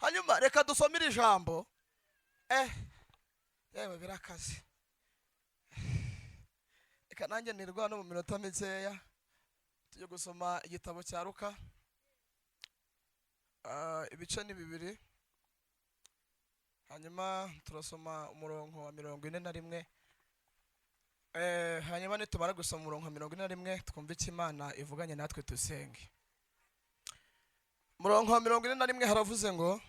Hanyuma reka dusomere ijambo. Yewe birakaze. Reka nanjye nirwana mu minota mikeya tujye gusoma igitabo cya Luka. Ibice ni bibiri. Hanyuma turasoma umurongo wa 41. Hanyuma nitumara gusoma umurongo wa 41 twumva iki Imana ivuganye natwe dusenge. Umurongo wa 41 haravuze ngo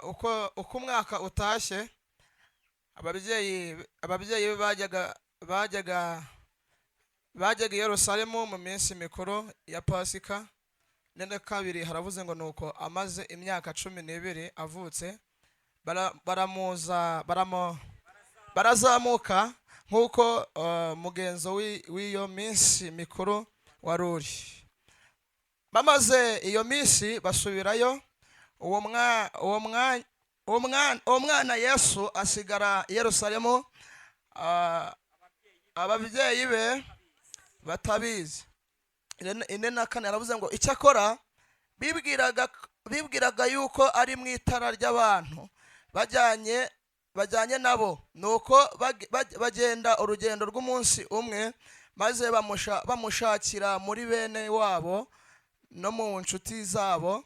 uko umwaka utashye ababyeyi bajyaga i Yerusalemu mu minsi mikuru ya Pasika. Nende kabiri haravuze ngo nuko amaze imyaka 12 avutse barazamuka nkuko mugenzo w'iyo minsi mikuru waruri. Bamaze iyo minsi basubirayo. Uwo mwana Yesu asigara i Yerusalemu, ababyeyi be batabizi. Ine na kane aravuze ngo icyakora bibwiraga yuko ari mu itara ry'abantu bajyanye nabo, nuko bagenda urugendo rw'umunsi umwe, maze bamushakira muri bene wabo no mu nshuti zabo.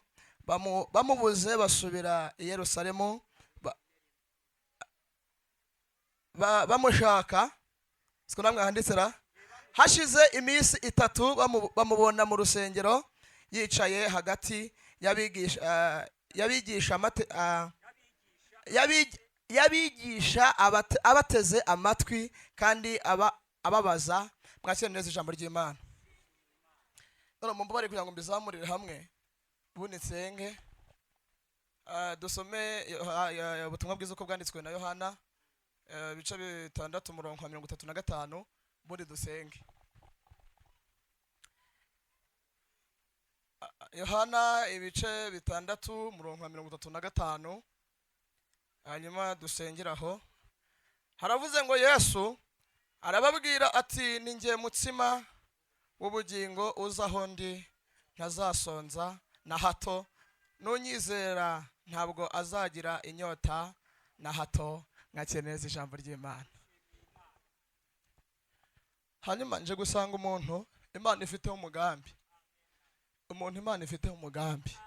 Bamubuze basubira i Yerusalemu bamushaka. Siko namwe handitsera. Hashize iminsi 3 bamubona mu rusengero yicaye hagati yabigisha abateze amatwi kandi ababaza. Mwakire neza ijambo ry'Imana. None mumbare kugira ngo mbizamurire hamwe bunitsenge. Dusome ubutumwa bwiza uko bwanditswe na Yohana ibice 6 umurongo wa 35 muri dusenge. Yohana ibice 6 umurongo wa 35. Hanyuma dusengeraho. Haravuze ngo Yesu arababwira ati ninjye mutsima w'ubugingo, uzaho ndi ntazasonza na hato, nunyizera ntabwo azagira inyota na hato. Mwakeneza ijambo ry'Imana. Hanyuma nje gusanga umuntu Imana ifiteho umugambi. Umuntu Imana ifiteho umugambi.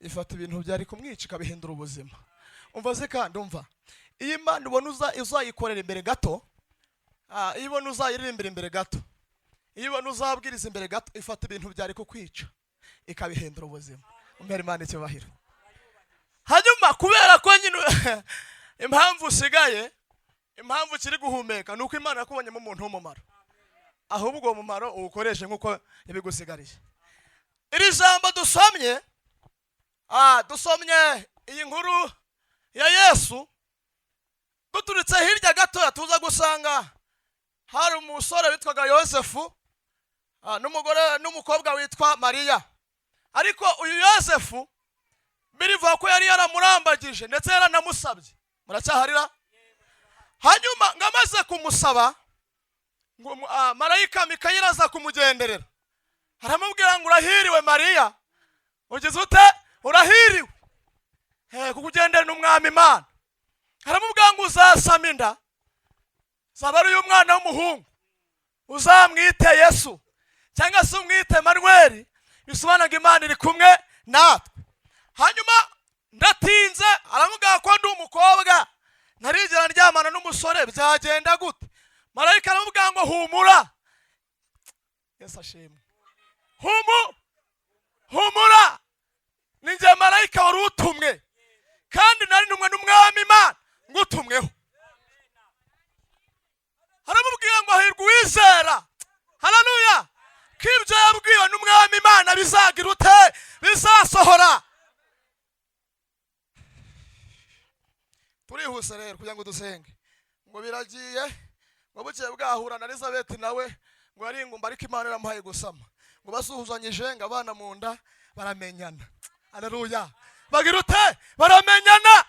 Ifata ibintu byari kumwica ikabihindura ubuzima. Umva se kandi umva. Iyi Imana ubona uzayikorera imbere gato, iyo ubona uzayiririmbira imbere gato, iyo ubona uzabwiriza imbere gato, ifata ibintu byari kukwica ikabihindura ubuzima. Umbere Imana icyubahiro. Hanyuma kubera ko nyine impamvu usigaye, impamvu kiri guhumeka nuko Imana yakubonyemo umuntu w'umumaro. Ahubwo uwo mumaro uwukoreshe nkuko yabigusigariye. Iri jambo dusomye, dusomye iyi nkuru ya Yesu. Duturutse hirya gato tuza gusanga hari umusore witwaga Yosefu n'umukobwa witwa Mariya. Ariko uyu Yosefu birivuga ko yari yaramurambagije ndetse yaranamusabye. Muracyaharira? Hanyuma ngamaze kumusaba ngo marayika Mikayeli aza kumugenderera. Aramubwira ngo urahiriwe Mariya. Ugize ute? Urahiriwe. Kukugendera n'umwami Imana. Aramubwira ngo uzasama inda, zaba ari umwana w'umuhungu, uzamwite Yesu cyangwa se umwite Manuel, bisobanura ngo Imana iri kumwe natwe. Hanyuma ndatinze aramubwira ko ndi umukobwa, ntarigera ndyamana n'umusore, byagenda gute? marayika aramubwira ngo humura. Yesu ashimwe. Humura, ni njye marayika wari utumwe kandi nari numwe n'umwami Imana ngutumweho. Aramubwira ngo hahirwa uwizera, haleluya, ko ibyo yabwiwe n'umwami Imana bizagira ute, bizasohora. Turihuse rero kugira ngo dusenge. Ngo biragiye, ngo bukeye bwahura na Elizabeth nawe ngo ari ingumba ariko Imana iramuhaye gusama. Ngo basuhuzanyije ngo abana mu nda baramenyana. Haleluya. Bagira ute, baramenyana.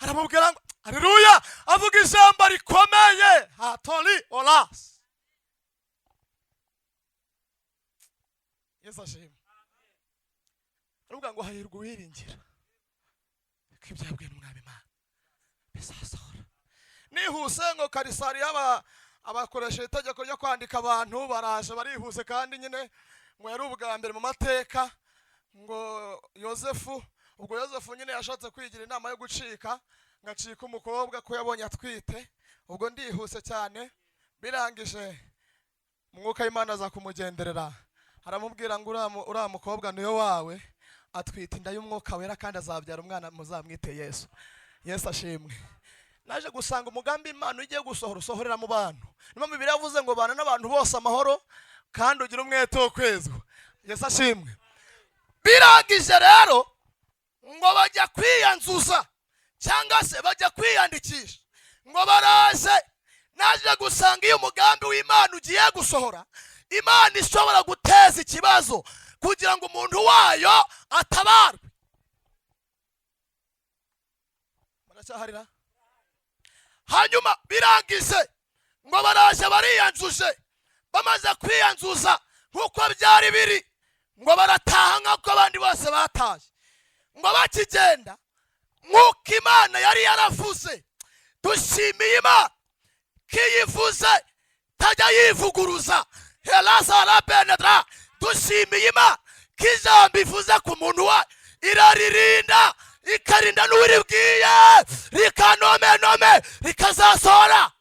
Aramubwira ngo haleluya, avuga ijambo rikomeye, hatoli olas. Yesu ashimwe. Aramubwira ngo hahirwa uwiringira ko ibyo yabwiwe n'umwami Imana bizasohora. Nihuse ngo Karisari abakoresha itegeko ryo kwandika abantu baraje barihuse kandi nyine ngo yari ubwa mbere mu mateka ngo Yosefu, ubwo Yosefu nyine yashatse kwigira inama yo gucika, ngacika umukobwa ko yabonye atwite. Ubwo ndihuse cyane, birangije umwuka w'Imana aza kumugenderera, aramubwira ngo uriya mukobwa niyo wawe, atwite inda y'umwuka wera kandi azabyara umwana muzamwite Yesu. Yesu ashimwe. Naje gusanga umugambi Imana ugiye gusohora usohorera mu bantu. Niyo Bibiliya yavuze ngo bana n'abantu bose amahoro kandi ugira umwete wo kwezwa. Yesu ashimwe. Birangije rero ngo bajya kwiyanzuza cyangwa se bajya kwiyandikisha, ngo baraje. Naje gusanga iyo umugambi w'Imana ugiye gusohora, Imana ishobora guteza ikibazo kugira ngo umuntu wayo atabarwe. Muracyaharira? Hanyuma birangise ngo baraje bariyanzuje, bamaze kwiyanzuza nkuko byari biri, ngo barataha nk'uko abandi bose bataje. Ngo bakigenda nk'uko Imana yari yaravuze, dushimiye Imana kiyivuze tajya yivuguruza. Helazara benedra, dushimiye Imana kijambo ivuze ku muntu wa iraririnda, ikarinda n'uwiribwiye, rikanomene rikazasohora.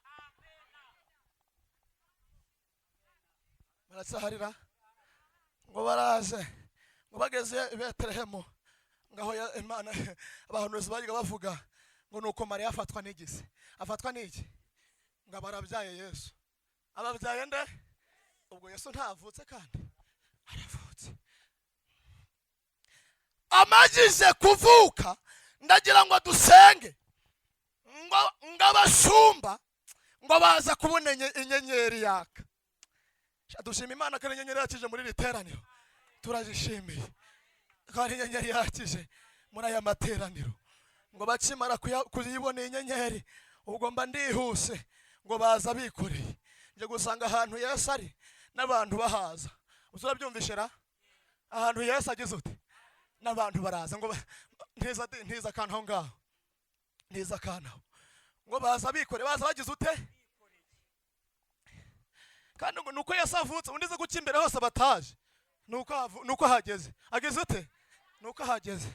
Barasaharira ngo baraze, ngo bageze i Betelehemu, ngaho Imana abahanuzi bajya bavuga ngo nuko Mariya afatwa n'igisi. Afatwa n'iki? Ngo barabyaye Yesu. Ababyaye nde? Ubwo Yesu ntavutse kandi aravutse. Amajize kuvuka, ndagira ngo dusenge, ngo abashumba ngo baza kubona inyenyeri yaka. Dushima Imana ko inyenyeri yakije muri iri teraniro. Turajishimiye ko ari inyenyeri yakije muri aya materaniro. Ngo bakimara kuyibona inyenyeri, ubwo mba ndihuse ngo baza bikoreye. Nje gusanga ahantu Yesu ari n'abantu bahaza. Uzurabyumvishera? Ahantu Yesu agize ute n'abantu baraza, ngo ntiza kantu aho ngaho, ntiza kantu ngo baza bikore, baza bagize ute. Kandi ngo nuko Yesu avutse, undi ze guca imbere hose bataje, nuko hageze. Ageze ute? Nuko hageze.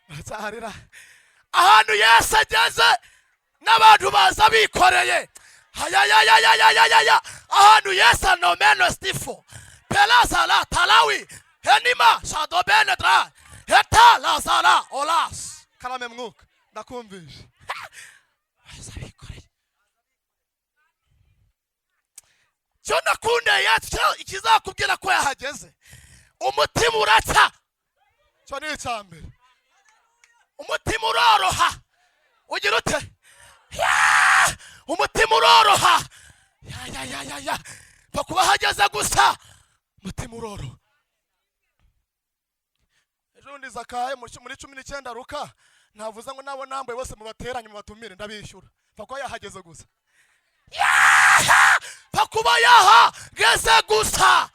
Baracyarira ahantu Yesu ageze n'abantu baza bikoreye. Hayayayayayayaya, ahantu Yesu anomeno stifo pelazala talawi henima shadobenedra heta lazala olas. Karame mwuka ndakumvisha. Baza bikoreye. Cyo nakunde Yesu ikizakubwira ko yahageze, umutima uraca. Cyo ni icyambere. Umutima uroroha. Ugira ute? Umutima uroroha. Ya bakuba hageze gusa umutima uroroha. Ejo ndi Zakayo muri 19 Luka navuze ngo nabo nambaye bose mu bateranye mu batumire ndabishyura. Bakwa yahageze gusa. Bakuba yahageze gusa.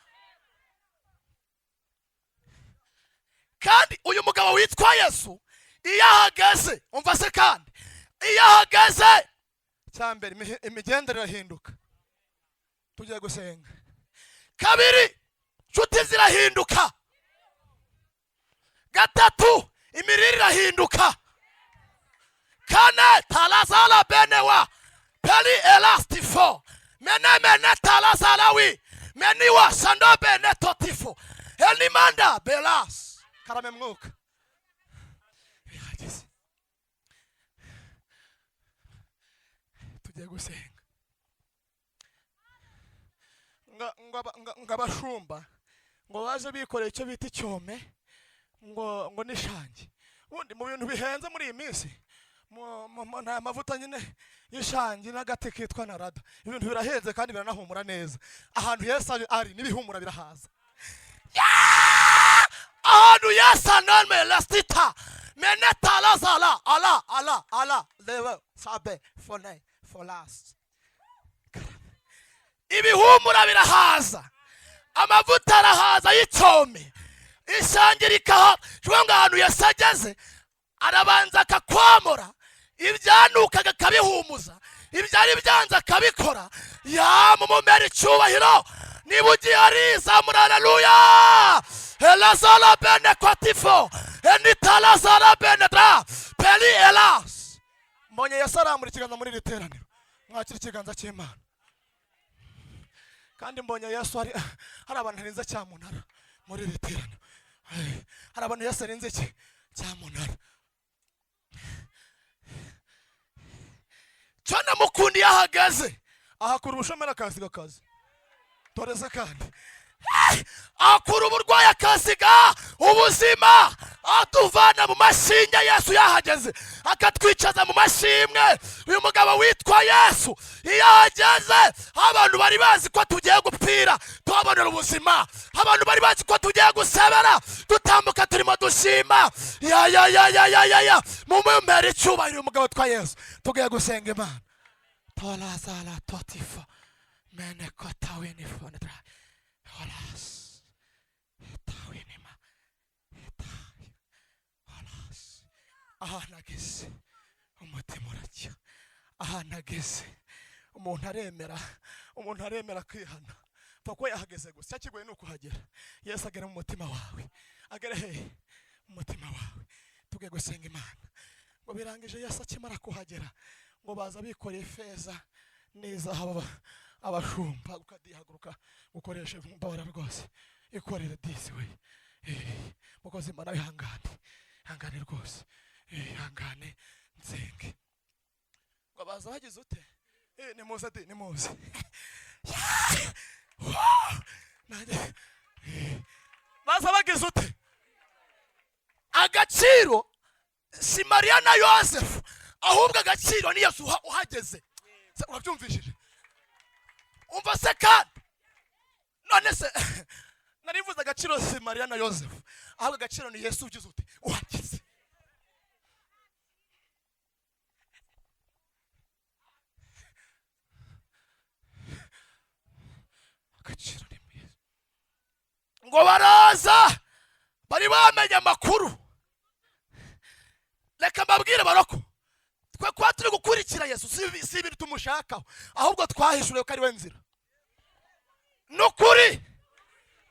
Kandi uyu mugabo witwa Yesu iyo ahageze, umva se kandi iyo ahageze cyambere imigendere irahinduka. Tugiye gusenga. Kabiri, nshuti zirahinduka. Gatatu, imirire irahinduka. kane talazala benewa peli elastifo mene talazalawi meniwa sando bene totifo elimanda belas karame mwuka bihageze tugiye gusenga ngabashumba ngo baje bikoreye icyo bita icyome ngo nishange ubundi mu bintu bihenze muri iyi minsi nta mavuta nyine y'ishangi n'agati kitwa narada ibintu birahenze kandi biranahumura neza ahantu Yesu ari n'ibihumura birahaza ahantu Yesu anome lastita meneta lazala ala lewe sabe fone folas ibihumura birahaza amavuta arahaza y'icyome ishangi rikaha cyangwa ahantu Yesu ageze arabanza akakwamura ibyanukaga akabihumuza ibyari byanze akabikora yamumumera icyubahiro niba ugiye arizamura haleluya elazala bene kwatifo enitalazala bene dra peli elas mbonye Yesu arambura ikiganza muri iri teraniro mwakira ikiganza cy'Imana kandi mbonye Yesu hari abantu harinze cyamunara muri iri teraniro hari abantu Yesu arinze cyamunara cyane mukundi yahagaze ahakura ubushomera akasiga akazi toreze kandi akura uburwayi akasiga ubuzima atuvana mu mashinga Yesu yahageze akatwicaza mu mashimwe uyu mugabo witwa Yesu iyo ahageze abantu bari bazi ko tugiye gupfira tubonera ubuzima abantu bari bazi ko tugiye gusebera dutambuka turimo dushima ya mu mbere icyubahiro umugabo witwa Yesu tugiye gusenga Imana tolazala totifa mene kotawini fonedra holas tawinima holas ahanageze umutima uracya ahanageze umuntu aremera kwihana pako yahageze gusa kigoye nuko hagera Yesu agera mu mutima wawe agera he umutima wawe tugiye gusenga Imana ngo birangije Yesu akimara kuhagera ngo baza bikoreye feza neza abashumba ukadihaguruka ukoresha mbabara rwose ikorera disi we mukozi Imana ihangane rwose ihangane nzenge ngo baza bagize ute nimuze baza bagize ute agaciro si Mariya na Yosefu ahubwo agaciro ni Yesu uhageze urabyumvishije umva se kandi none se narivuze agaciro si Mariya na Yosefu ahubwo agaciro ni Yesu ugize ute uhageze agaciro ni Yesu ngo baraza bari bamenye amakuru reka mbabwire baroko twe kwa turi gukurikira Yesu si ibintu tumushakaho ahubwo twahishuriwe ko ari we nzira n'ukuri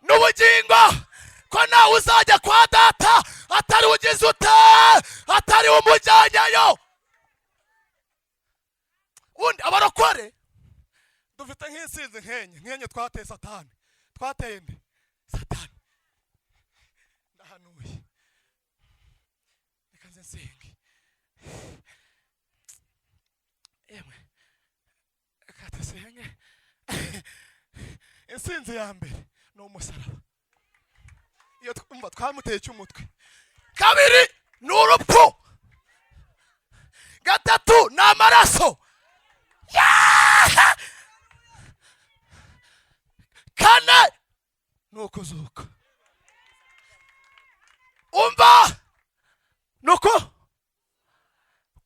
n'ubugingo ko nawe uzajya kwa data atari ugize ute atari umujyanyayo undi abarokore dufite nk'insinzi nkenye twateye satani twateye nde satani ndahanuye reka nzenge emwe katesenge insinzi ya mbere no umusaraba iyo twumva twamuteye cy'umutwe kabiri n'urupfu gatatu n'amaraso kane nukuzuka umva nuko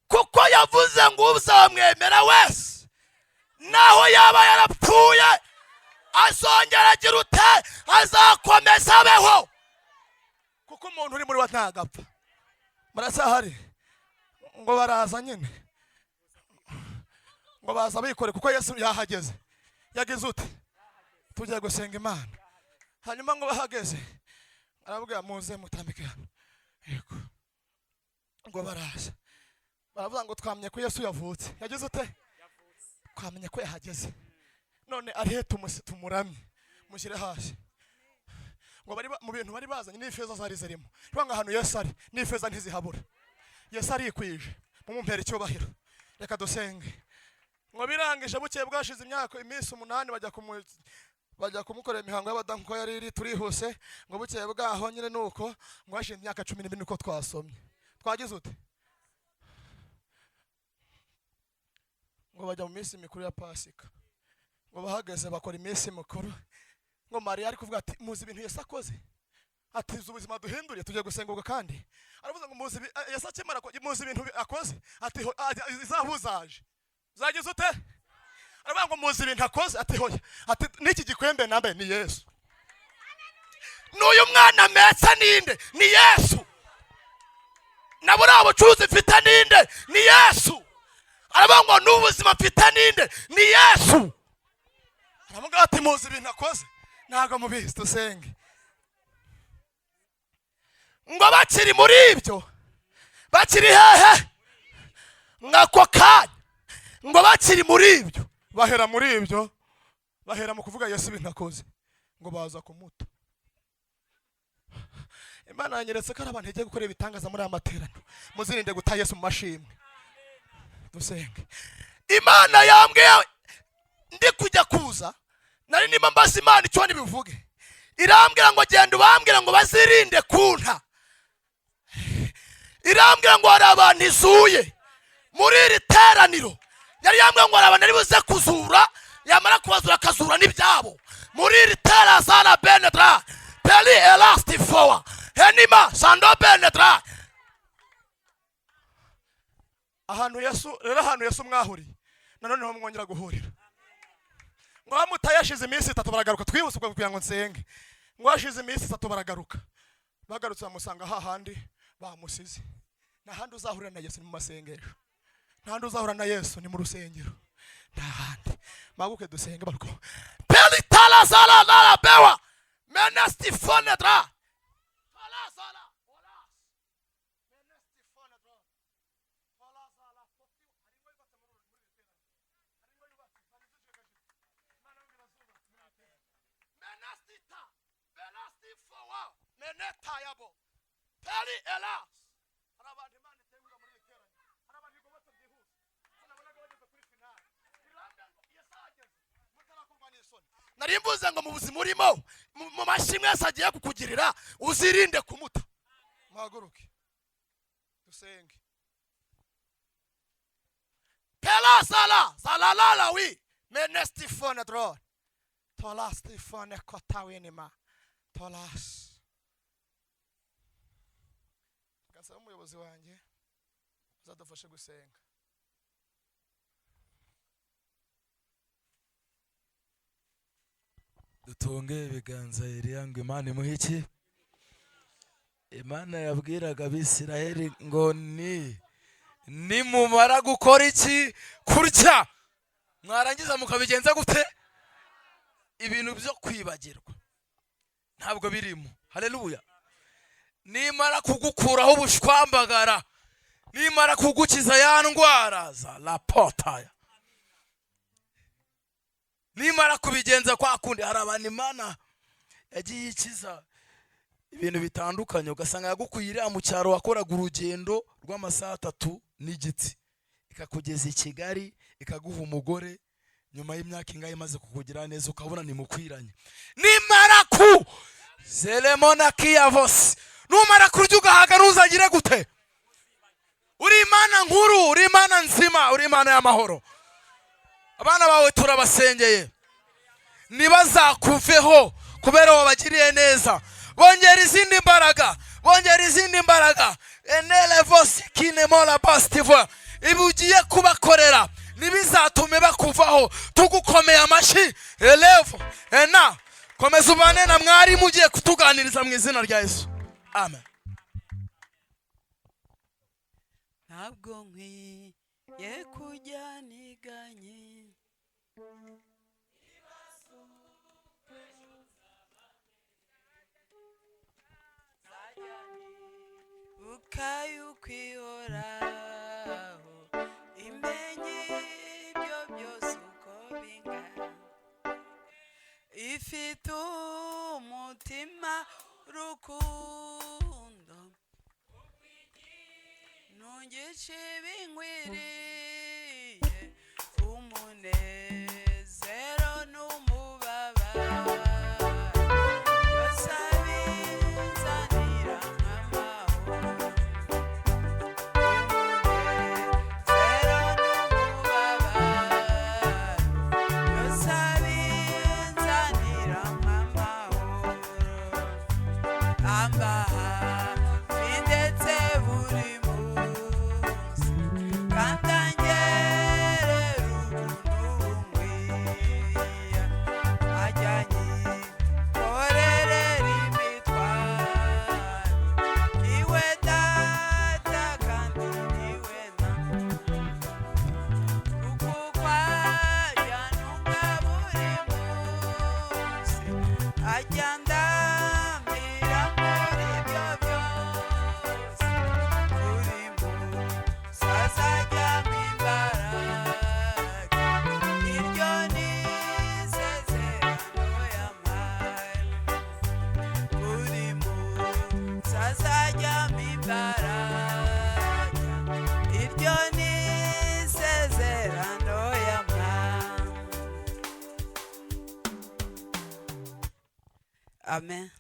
kuko yavuze ngo uzamwemera wese naho yaba yarapfuye azongera agira ute azakomeza abeho kuko umuntu uri muri wa ntagapfa murasahari ngo baraza nyine ngo baza bikore kuko Yesu yahageze yagize ute tugiye gusenga Imana hanyuma ngo bahageze arabwira muze mutambike hano yego ngo baraza baravuga ngo twamenye ko Yesu yavutse. Yagize ute? Twamenye ko yahageze. None arihe tumuramye mushyire hasi. Ngo bari mu bintu bari bazanye n'ifeza zari zirimo. Rwanga hano Yesu ari n'ifeza ntizihabura. Yesu ari kwije mumumpera icyubahiro. Reka dusenge. Ngo birangije bukeye bwashize imyaka iminsi 8 bajya kumukorera imihango y'abadamu ko yari iri turihuse. Ngo bukeye bwaho nyine nuko ngo hashize imyaka 12 niko twasomye. Twagize ute? Ngo bajya mu minsi mikuru ya Pasika. Ngo bahagaze bakora iminsi mikuru. Ngo Mariya ari kuvuga ati muzi ibintu Yesu akoze. Ati ubuzima duhinduriye tujye gusenguka kandi. Aravuze ngo muzi Yesu akemara ko muzi ibintu akoze. Ati izahuzaje. Zagize ute? Aravuga ngo muzi ibintu akoze. Ati hoya. Ati niki gikwembe nambe ni Yesu. N'uyu mwana metsa ninde? Ni Yesu. Nabura abucuruzi mfite ninde? Ni Yesu. Aravuga ngo n'ubuzima mfite ninde? Ni Yesu. Aravuga ati muzi ibintu akoze. Ntago mubizi dusenge. Ngo bakiri muri ibyo bakiri hehe ngako kanya ngo bakiri muri ibyo bahera muri ibyo bahera mu kuvuga Yesu ibintu akoze ngo baza kumuta. Imana yanyeretse ko abantu igiye gukora ibitangaza muri amaterano muzirinde guta Yesu mu mashimwe dusenge. Imana yambwiye ndi kujya kuza nari nima mbasi Imana icyo nibivuge irambwira ngo genda ubambwira ngo bazirinde kunta. Irambwira ngo hari abantu izuye muri iri teraniro. Yari yambwira ngo hari abantu ari buze kuzura yamara kubazura akazura n'ibyabo muri iri tera sana benedra peli elastifoa henima sando benedra. Ahantu Yesu mwahuriye nanone ho mwongera guhurira. Ngo amutayashize iminsi 3 baragaruka twihuse kugira ngo nsenge. Ngo hashize iminsi 3 baragaruka bagarutse bamusanga hahandi bamusize. Nahandi uzahurira na Yesu ni mu masengesho. Nahandi uzahurira na Yesu ni mu rusengero. Nahandi maguke dusenge barko. Peli tala sala la bewa. Menesti fonedra. Tala sala. Ola. Menesti fonedra. Tala sala. Haringo ibata muri haringo ibata. Menesti ta. Menesti fowa. Meneta yabo. Peli elas. Narimbuze ngo mu buzima urimo mu mashimwe yasagiye kukugirira uzirinde kumuta. Maguruke dusenge. Pela sala sala la wi menesti fone dro tolas tifone kotawinima tolas. Kansa umuyobozi wanjye uzadufashe gusenga. Dutunge ibiganza Eliya ngo Imana imuhe iki? Imana yabwiraga Abisiraheli ngo nimumara gukora iki? Kurya mwarangiza mukabigenza gute? Ibintu byo kwibagirwa ntabwo birimo. Haleluya. Nimara kugukuraho ubushwambagara, nimara kugukiza ya ndwara za la potaya, nimara kubigenza kwa kundi hari abantu Imana yagiye ikiza ibintu bitandukanye ugasanga yagukuyira mu cyaro wakoraga urugendo rw'amasaha 3 n'igiti ikakugeza i Kigali ikaguha umugore nyuma y'imyaka ingahe imaze kukugira neza ukabona ni mukwiranye. Nimara ku Selemona kiyavos numara kurya ugahaga uzagire gute? Uri Imana nkuru, uri Imana nzima, uri Imana y'amahoro. Abana bawe turabasengeye nibazakuveho kubera wabagiriye neza. Bongera izindi mbaraga enele vos kinemola bastiva ibugiye kubakorera nibizatume bakuvaho tugukomeye amashi elevo ena komeza ubane na mwari mugiye kutuganiriza mu izina rya Yesu. Amen. Ntabwo nkwiye kujya niganye ukayukwihoraho mfite umutima rukundo ntungice ibinkwiriye umunezero n'umubabaro byose abinzanira nk'amahoro umunezero n'umubabaro byose abinzanira nk'amahoro ambaha ndetse buri munsi kandi angerera ubuntu bumwiya ajyanye korerera imitwaro iwe data kandi niwe na kuko kwajya nunga buri munsi ajya ndambira muri ibyo byose buri munsi azajyamo imbaraga iryo ni isezerano yampaye buri munsi azajyamo imbaraga iryo ni isezerano yampaye. Amen.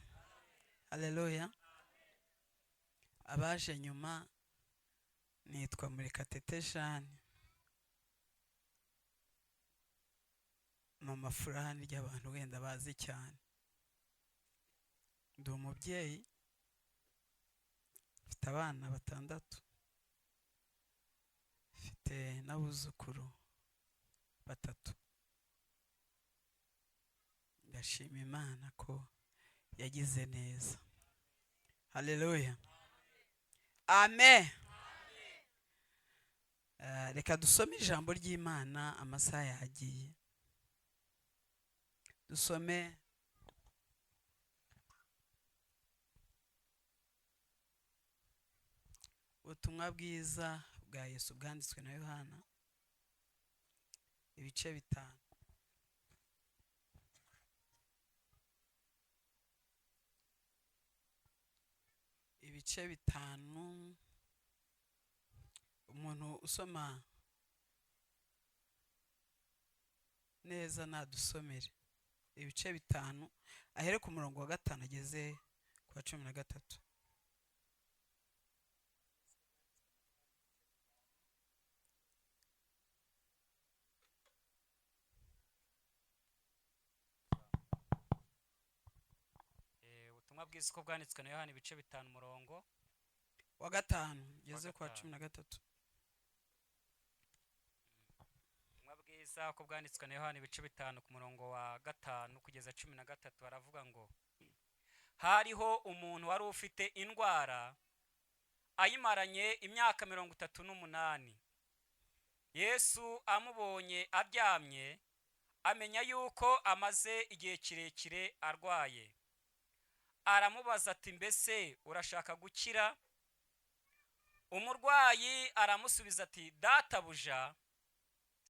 Haleluya. Abaje nyuma nitwa Murekatete Jeanne. Mama Furahani ry'abantu wenda bazi cyane. Ndi umubyeyi mfite abana 6 mfite n'abuzukuru 3. Ndashima Imana ko yagize neza. Haleluya. Amen. Reka dusome ijambo ry'Imana, amasaha yagiye. Dusome ubutumwa bwiza bwa Yesu bwanditswe na Yohana ibice 5. Ibice 5 umuntu usoma neza nadusomere ibice 5 ahere ku murongo wa 5 ageze kwa 13. ubutumwa bwiza uko bwanditswe na Yohana ibice 5 umurongo wa 5 ageze kwa 13. ubutumwa bwiza uko bwanditswe na Yohana ibice 5 ku murongo wa 5 kugeza 13 baravuga ngo hariho umuntu wari ufite indwara ayimaranye imyaka 38. Yesu amubonye aryamye amenya yuko amaze igihe kirekire arwaye, aramubaza ati mbese urashaka gukira? Umurwayi aramusubiza ati databuja